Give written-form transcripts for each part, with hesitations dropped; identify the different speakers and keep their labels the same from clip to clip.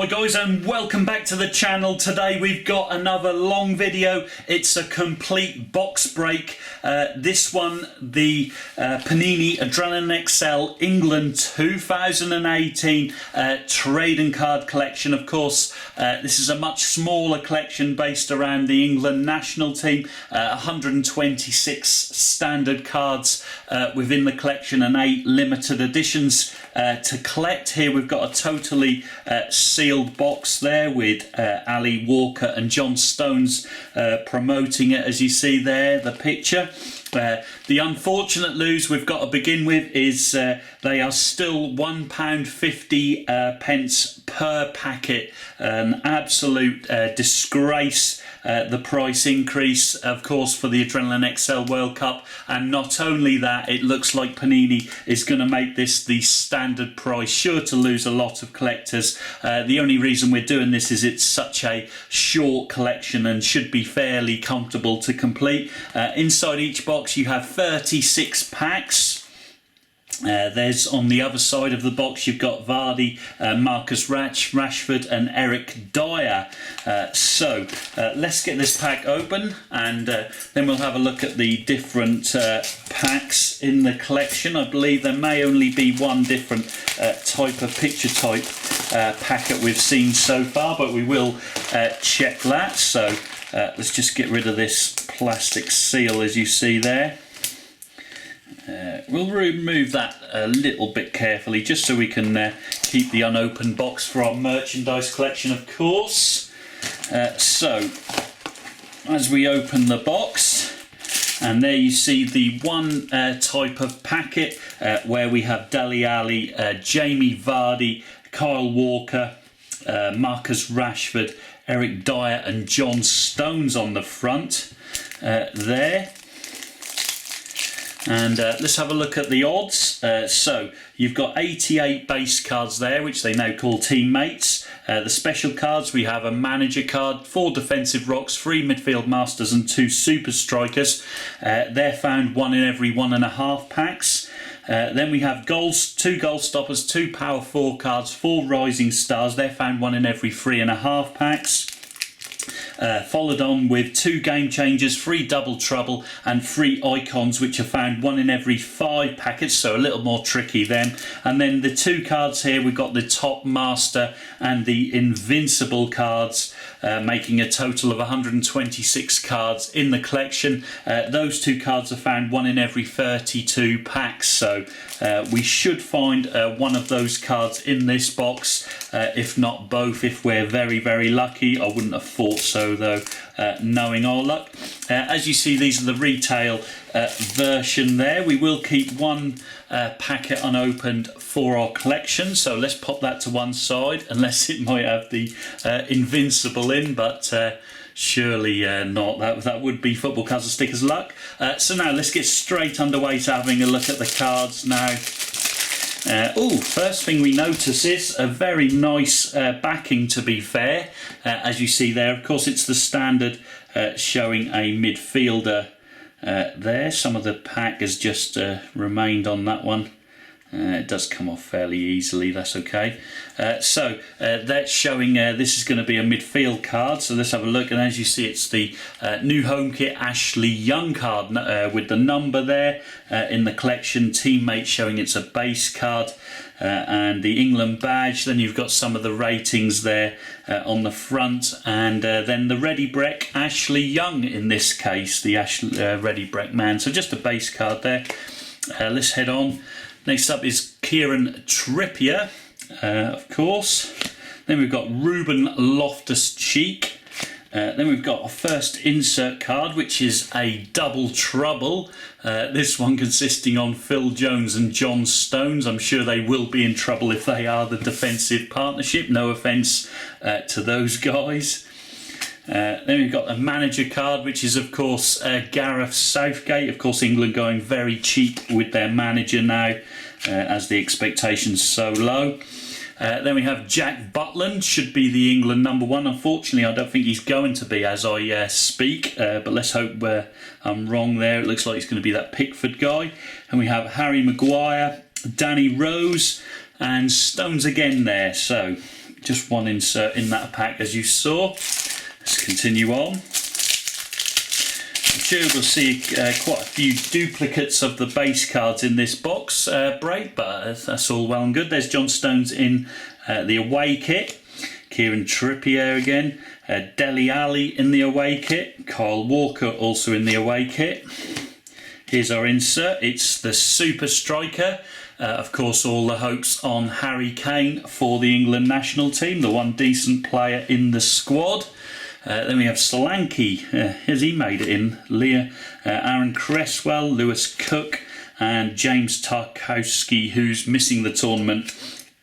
Speaker 1: Hi guys, and welcome back to the channel. Today we've got another long video. It's a complete box break. This one, the Panini Adrenalyn XL England 2018 trading card collection. Of course, this is a much smaller collection based around the England national team. 126 standard cards within the collection and 8 limited editions to collect. Here we've got a totally sealed box there with Ali Walker and John Stones promoting it, as you see there, the picture. The unfortunate news we've got to begin with is they are still £1.50 pence per packet. An absolute disgrace. The price increase, of course, for the Adrenalyn XL World Cup, and not only that, it looks like Panini is going to make this the standard price, sure to lose a lot of collectors. The only reason we're doing this is it's such a short collection and should be fairly comfortable to complete. Inside each box you have 36 packs. There's on the other side of the box you've got Vardy, Marcus Rashford and Eric Dyer. So let's get this pack open, and then we'll have a look at the different packs in the collection. I believe there may only be one different type of picture type packet we've seen so far, but we will check that. So let's just get rid of this plastic seal, as you see there. We'll remove that a little bit carefully, just so we can keep the unopened box for our merchandise collection, of course. So, as we open the box, and there you see the one type of packet where we have Dele Alli, Jamie Vardy, Kyle Walker, Marcus Rashford, Eric Dyer and John Stones on the front there. And let's have a look at the odds. So you've got 88 base cards there, which they now call teammates. The special cards, we have a manager card, 4 defensive rocks, 3 midfield masters and 2 super strikers. They're found 1 in every 1.5 packs. Then we have goals, 2 goal stoppers, 2 power 4 cards, 4 rising stars. They're found 1 in every 3.5 packs. Followed on with 2 game changers, 3 double trouble and 3 icons, which are found 1 in every 5 packets, so a little more tricky then. And then the 2 cards here, we've got the top master and the invincible cards, making a total of 126 cards in the collection. Those 2 cards are found 1 in every 32 packs, so we should find one of those cards in this box, if not both, if we're very, very lucky. I wouldn't have thought so though, knowing our luck. As you see, these are the retail version there. We will keep 1 packet unopened for our collection, so let's pop that to one side, unless it might have the invincible in, but surely not. That would be football cards and stickers luck. So now let's get straight underway to having a look at the cards now. First thing we notice is a very nice backing, to be fair. As you see there, of course it's the standard showing a midfielder there. Some of the pack has just remained on that one. It does come off fairly easily, that's okay. So that's showing this is going to be a midfield card, so let's have a look. And as you see, it's the new home kit Ashley Young card with the number there in the collection. Teammate showing it's a base card, and the England badge. Then you've got some of the ratings there on the front, and then the Ready Breck Ashley Young in this case, the Ready Breck man. So just a base card there. Let's head on. Next up is Kieran Trippier, of course. Then we've got Ruben Loftus-Cheek. Then we've got our first insert card, which is a double trouble. This one consisting on Phil Jones and John Stones. I'm sure they will be in trouble if they are the defensive partnership. No offence to those guys. Then we've got a manager card, which is of course Gareth Southgate. Of course, England going very cheap with their manager now, as the expectations so low. Then we have Jack Butland, should be the England #1. Unfortunately, I don't think he's going to be as I speak, but let's hope I'm wrong there. It looks like he's going to be that Pickford guy. And we have Harry Maguire, Danny Rose and Stones again there. So Just one insert in that pack, as you saw. Let's continue on. I'm sure we'll see quite a few duplicates of the base cards in this box break, but that's all well and good. There's John Stones in the away kit. Kieran Trippier again. Dele Alli in the away kit. Kyle Walker also in the away kit. Here's our insert. It's the super striker. Of course, all the hopes on Harry Kane for the England national team, the one decent player in the squad. Then we have Solanke, has he made it in? Leah, Aaron Cresswell, Lewis Cook and James Tarkowski, who's missing the tournament,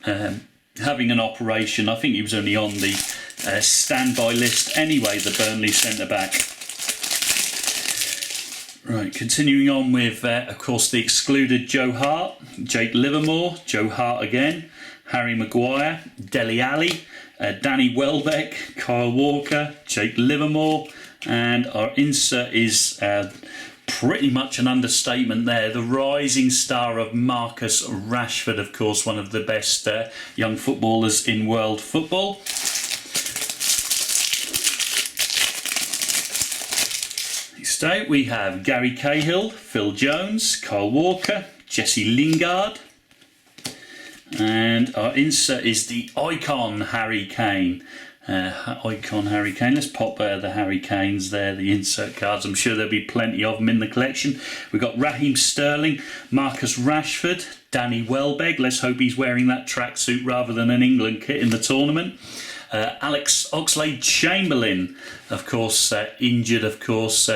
Speaker 1: having an operation. I think he was only on the standby list anyway, the Burnley centre-back. Right, continuing on with, of course, the excluded Joe Hart, Jake Livermore, Joe Hart again, Harry Maguire, Dele Alli, Danny Welbeck, Kyle Walker, Jake Livermore, and our insert is pretty much an understatement there. The rising star of Marcus Rashford, of course, one of the best young footballers in world football. Next out we have Gary Cahill, Phil Jones, Kyle Walker, Jesse Lingard. And our insert is the Icon Harry Kane. Icon Harry Kane. Let's pop the Harry Kanes there, the insert cards. I'm sure there'll be plenty of them in the collection. We've got Raheem Sterling, Marcus Rashford, Danny Welbeck. Let's hope he's wearing that tracksuit rather than an England kit in the tournament. Alex Oxlade-Chamberlain, of course, injured, of course,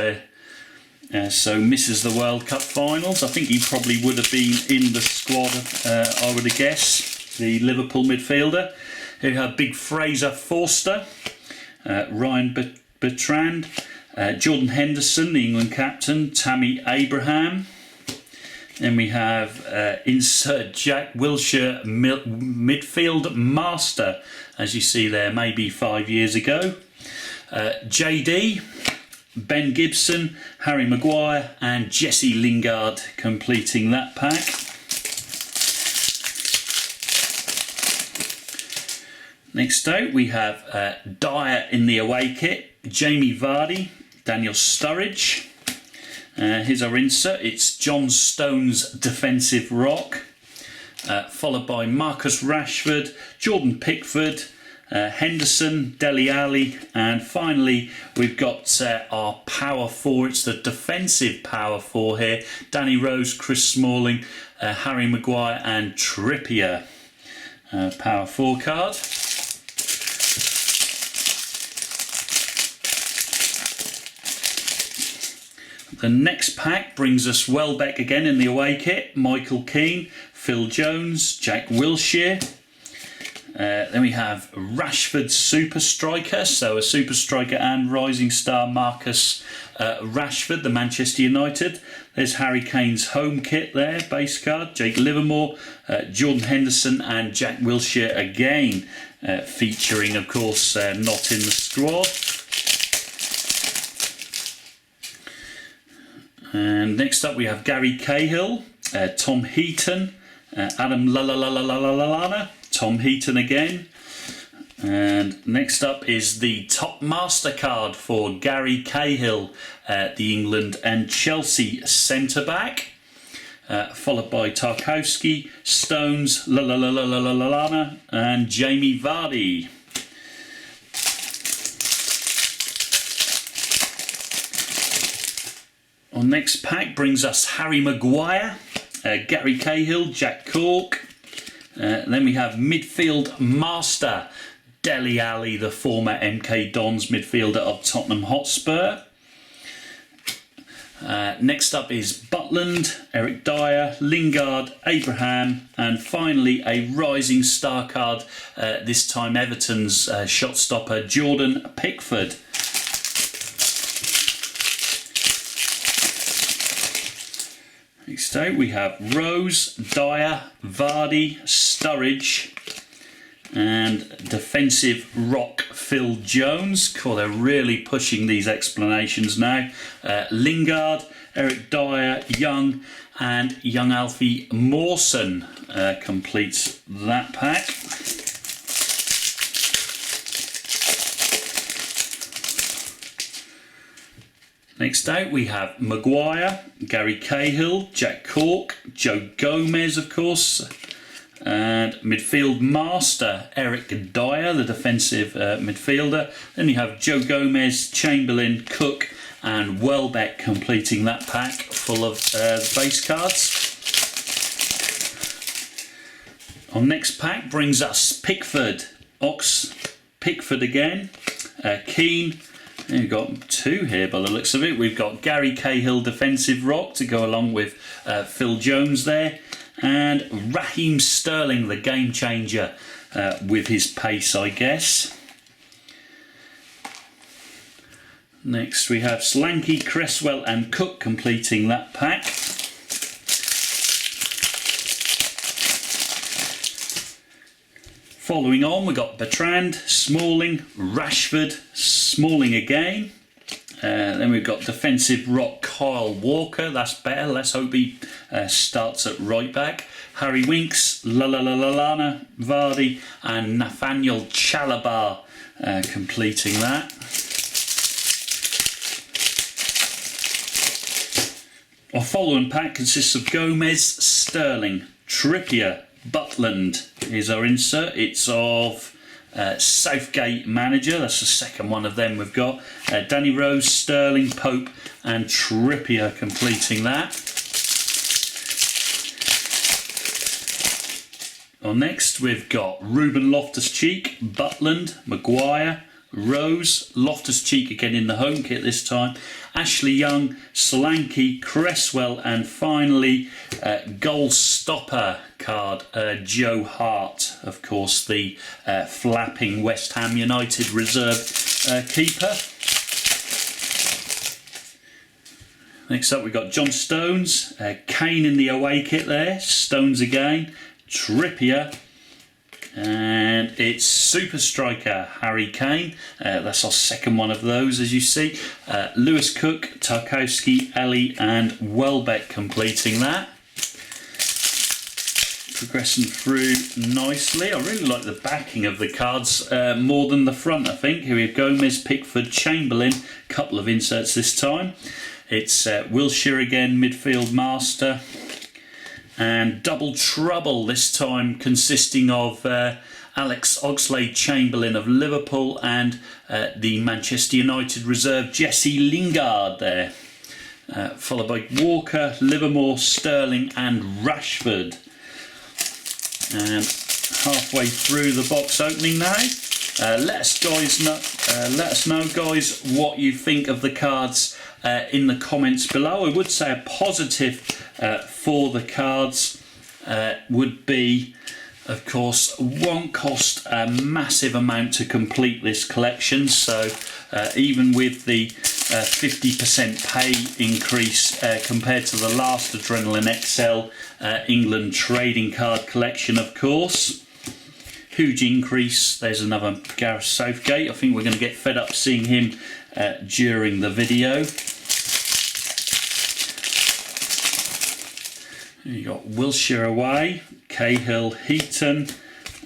Speaker 1: so misses the World Cup finals. I think he probably would have been in the squad, I would have guessed, the Liverpool midfielder. Here we have Big Fraser Forster, Ryan Bertrand, Jordan Henderson, the England captain, Tammy Abraham. Then we have insert Jack Wilshere, midfield master, as you see there, maybe 5 years ago. JD, Ben Gibson, Harry Maguire and Jesse Lingard completing that pack. Next out we have Dyer in the away kit, Jamie Vardy, Daniel Sturridge. Here's our insert. It's John Stones defensive rock, followed by Marcus Rashford, Jordan Pickford, Henderson, Dele Alli, and finally we've got our power four. It's the defensive power four here: Danny Rose, Chris Smalling, Harry Maguire and Trippier. Power four card. The next pack brings us Welbeck again in the away kit, Michael Keane, Phil Jones, Jack Wilshere. Then we have Rashford super striker, so a super striker and rising star Marcus Rashford, the Manchester United. There's Harry Kane's home kit there, base card, Jake Livermore, Jordan Henderson and Jack Wilshere again, featuring of course not in the squad. And next up we have Gary Cahill, Tom Heaton, Adam Lallana, Tom Heaton again. And next up is the top master card for Gary Cahill, the England and Chelsea centre-back, followed by Tarkowski, Stones, Lallana and Jamie Vardy. Our next pack brings us Harry Maguire, Gary Cahill, Jack Cork. Then we have midfield master Dele Alli, the former MK Dons midfielder of Tottenham Hotspur. Next up is Butland, Eric Dyer, Lingard, Abraham, and finally a rising star card, this time Everton's shot stopper Jordan Pickford. Next out we have Rose, Dyer, Vardy, Sturridge and defensive rock Phil Jones. Cool, they're really pushing these explanations now. Lingard, Eric Dyer, Young and young Alfie Mawson completes that pack. Next out we have Maguire, Gary Cahill, Jack Cork, Joe Gomez of course, and midfield master Eric Dyer, the defensive midfielder. Then you have Joe Gomez, Chamberlain, Cook and Welbeck completing that pack full of base cards. Our next pack brings us Pickford, Pickford again, Keane. And we've got two here by the looks of it. We've got Gary Cahill defensive rock to go along with Phil Jones there, and Raheem Sterling, the game changer, with his pace, I guess. Next we have Solanke, Cresswell and Cook completing that pack. Following on, we've got Bertrand, Smalling, Rashford, Smalling again. Then we've got defensive rock Kyle Walker. That's better. Let's hope he starts at right back. Harry Winks, Lallana, Vardy, and Nathaniel Chalobah completing that. Our following pack consists of Gomez, Sterling, Trippier, Butland is our insert. It's of Southgate manager. That's the second one of them we've got. Danny Rose, Sterling, Pope and Trippier completing that. Next we've got Ruben Loftus-Cheek, Butland, Maguire, Rose, Loftus-Cheek again in the home kit this time, Ashley Young, Solanke, Cresswell and finally goal stopper card Joe Hart, of course the flapping West Ham United reserve keeper. Next up we've got John Stones, Kane in the away kit there, Stones again, Trippier, and it's super striker Harry Kane. That's our second one of those, as you see. Lewis Cook, Tarkowski, Ellie and Welbeck completing that. Progressing through nicely. I really like the backing of the cards more than the front, I think. Here we have Gomez, Pickford, Chamberlain, couple of inserts this time. It's Wilshere again, midfield master. And double trouble this time, consisting of Alex Oxlade-Chamberlain of Liverpool and the Manchester United reserve Jesse Lingard there, followed by Walker, Livermore, Sterling and Rashford. And halfway through the box opening now. Let us know guys what you think of the cards in the comments below. I would say a positive for the cards would be, of course, won't cost a massive amount to complete this collection. So even with the 50% pay increase compared to the last Adrenalyn XL England trading card collection, of course, huge increase. There's another Gareth Southgate. I think we're going to get fed up seeing him during the video. You got Wilshere away, Cahill, Heaton,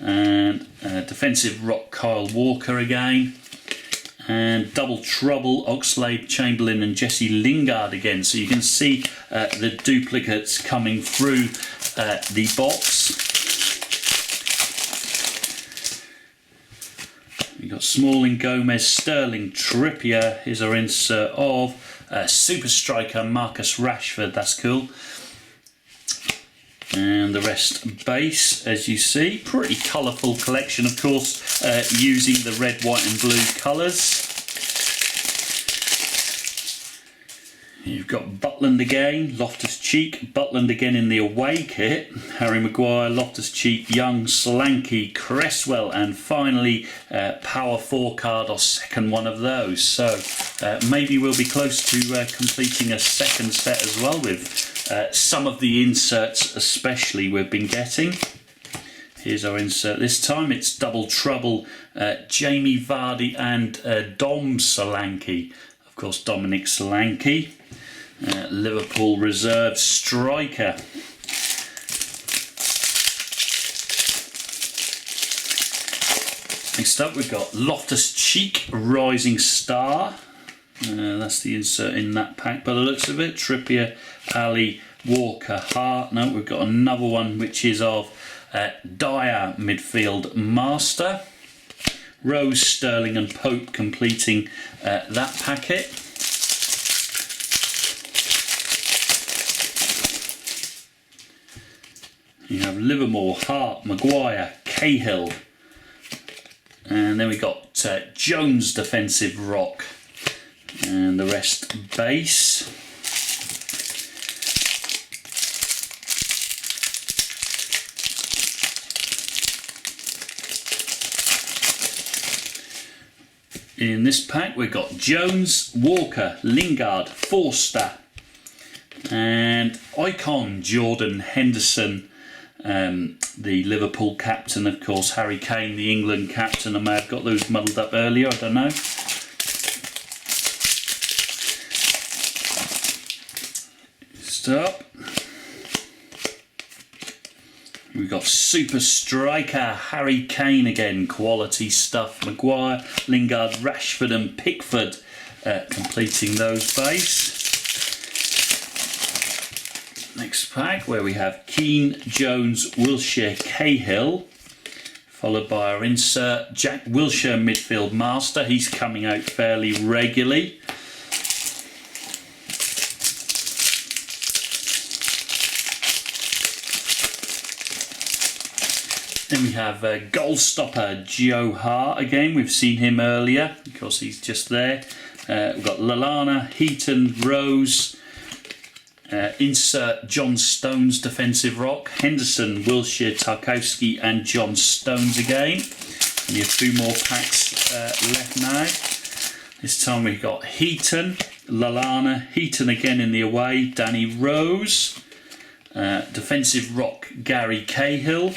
Speaker 1: and defensive rock Kyle Walker again, and double trouble Oxlade, Chamberlain and Jesse Lingard again. So you can see the duplicates coming through the box. You've got Smalling, Gomez, Sterling, Trippier. Here's our insert of super striker Marcus Rashford. That's cool. And the rest base, as you see. Pretty colourful collection, of course, using the red, white and blue colours. You've got Butland again, Loftus-Cheek, Butland again in the away kit, Harry Maguire, Loftus-Cheek, Young, Solanke, Cresswell, and finally Power 4 card, or second one of those. So maybe we'll be close to completing a second set as well, with some of the inserts especially we've been getting. Here's our insert this time. It's double trouble Jamie Vardy and Dom Solanke. Of course, Dominic Solanke, Liverpool reserve striker. Next up we've got Loftus-Cheek, rising star. That's the insert in that pack by the looks of it. Trippier, Ali, Walker, Hart. No, we've got another one which is of Dyer, midfield master. Rose, Sterling and Pope completing that packet. You have Livermore, Hart, Maguire, Cahill. And then we got Jones, defensive rock. And the rest base. In this pack we've got Jones, Walker, Lingard, Forster, and Icon Jordan Henderson, the Liverpool captain, of course, Harry Kane, the England captain. I may have got those muddled up earlier, I don't know. Stop. We've got super striker Harry Kane again, quality stuff. Maguire, Lingard, Rashford and Pickford completing those base. Next pack where we have Keane, Jones, Wilshere, Cahill, followed by our insert Jack Wilshere, midfield master. He's coming out fairly regularly. Then we have goal stopper Joe Hart again. We've seen him earlier because he's just there. We've got Lallana, Heaton, Rose. Insert John Stones, defensive rock. Henderson, Wilshere, Tarkowski and John Stones again. Only a few more packs left now. This time we've got Heaton, Lallana, Heaton again in the away, Danny Rose. Defensive rock Gary Cahill.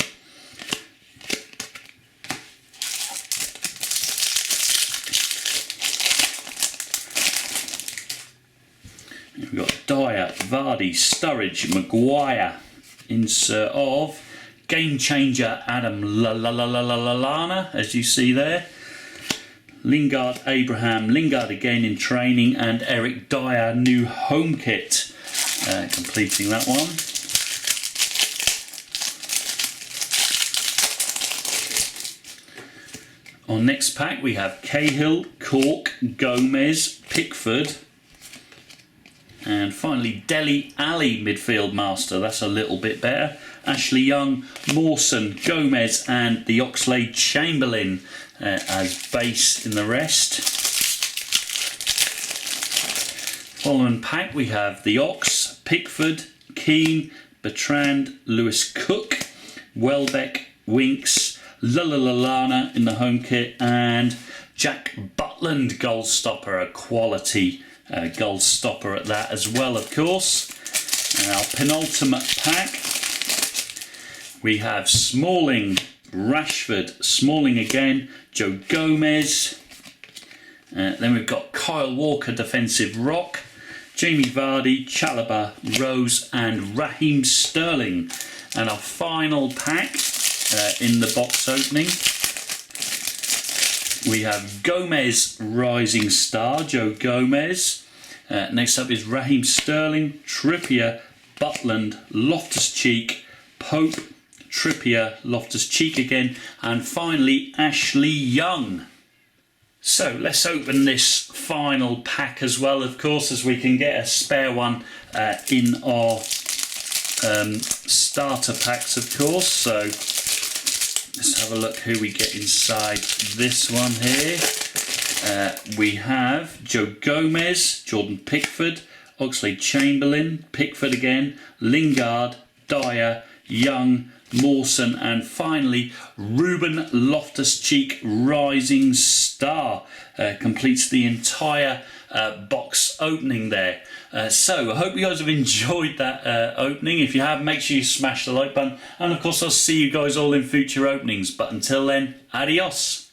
Speaker 1: We've got Dyer, Vardy, Sturridge, Maguire. Insert of game changer Adam Lallana, as you see there. Lingard, Abraham, Lingard again in training, and Eric Dyer, new home kit, completing that one. On next pack we have Cahill, Cork, Gomez, Pickford. And finally, Dele Alli, midfield master. That's a little bit better. Ashley Young, Mawson, Gomez, and the Oxlade-Chamberlain as base in the rest. Following pack, we have the Ox, Pickford, Keane, Bertrand, Lewis Cook, Welbeck, Winks, Lallana in the home kit, and Jack Butland, goal stopper, a quality goal stopper at that as well, of course. And our penultimate pack, we have Smalling, Rashford, Smalling again, Joe Gomez. Then we've got Kyle Walker, defensive rock, Jamie Vardy, Chalobah, Rose and Raheem Sterling. And our final pack in the box opening, we have Gomez, rising star, Joe Gomez. Next up is Raheem Sterling, Trippier, Butland, Loftus-Cheek, Pope, Trippier, Loftus-Cheek again, and finally Ashley Young. So let's open this final pack as well, of course, as we can get a spare one in our starter packs, of course. So let's have a look who we get inside this one here. We have Joe Gomez, Jordan Pickford, Oxlade-Chamberlain, Pickford again, Lingard, Dyer, Young, Mawson, and finally Ruben Loftus-Cheek, rising star. Completes the entire box opening there. So I hope you guys have enjoyed that opening. If you have, make sure you smash the like button, and of course I'll see you guys all in future openings. But until then, adios.